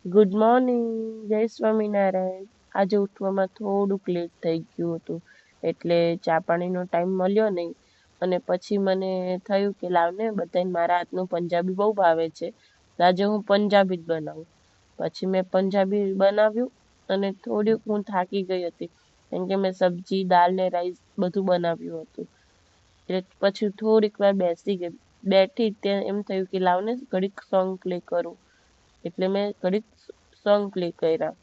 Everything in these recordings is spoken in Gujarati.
ગુડ મોર્નિંગ, જય સ્વામિનારાયણ. આજે ઉઠવામાં થોડુંક લેટ થઈ ગયું હતું, એટલે ચા પાણીનો ટાઈમ મળ્યો નહીં. અને પછી મને થયું કે લાવને બધાને મારા હાથનું પંજાબી બહુ ભાવે છે, તો આજે હું પંજાબી જ બનાવું. પછી મેં પંજાબી બનાવ્યું અને થોડીક હું થાકી ગઈ હતી, કેમ કે મેં સબ્જી, દાળ ને રાઈસ બધું બનાવ્યું હતું. એટલે પછી થોડીક વાર બેસી ગઈ. બેઠી ત્યાં એમ થયું કે લાવને ઘડીક સોંગ પ્લે કરું, એટલે મેં ઘડીક સોંગ પ્લે કર્યા.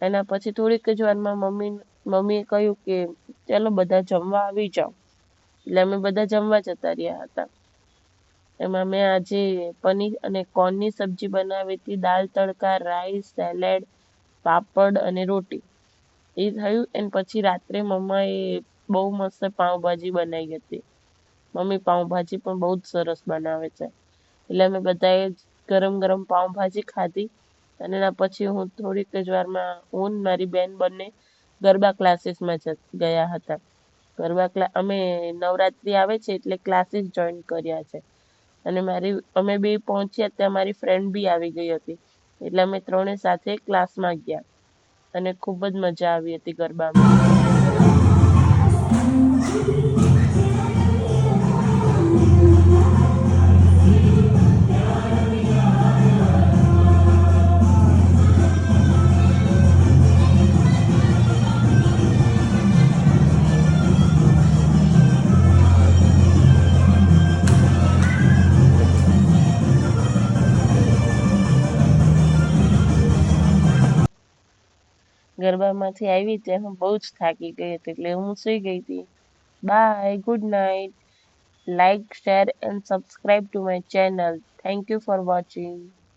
એના પછી થોડીક જ વારમાં મમ્મીએ કહ્યું કે ચાલો બધા જમવા આવી જાઓ. એટલે અમે બધા જમવા જતા રહ્યા હતા. એમાં મેં આજે પનીર અને કોર્નની સબ્જી બનાવી હતી, દાળ તડકા, રાઈસ, સેલેડ, પાપડ અને રોટી એ થયું. અને પછી રાત્રે મમ્માએ બહુ મસ્ત પાઉંભાજી બનાવી હતી. મમ્મી પાઉંભાજી પણ બહુ જ સરસ બનાવે છે. એટલે અમે બધાએ ગરમ ગરમ પાઉંભાજી ખાધી. અને એના પછી હું થોડીક જ વારમાં હું ને મારી બેન બંને ગરબા ક્લાસીસમાં ગયા હતા. અમે નવરાત્રિ આવે છે એટલે ક્લાસીસ જોઈન કર્યા છે. અને અમે બે પહોંચ્યા ત્યાં મારી ફ્રેન્ડ બી આવી ગઈ હતી, એટલે અમે ત્રણે સાથે ક્લાસમાં ગયા અને ખૂબ જ મજા આવી હતી ગરબામાં. ગરબામાંથી આવી ત્યાં હું બહુ જ થાકી ગઈ હતી, એટલે હું સૂઈ ગઈ હતી. Bye, good night. Like, share and subscribe to my channel. Thank you for watching.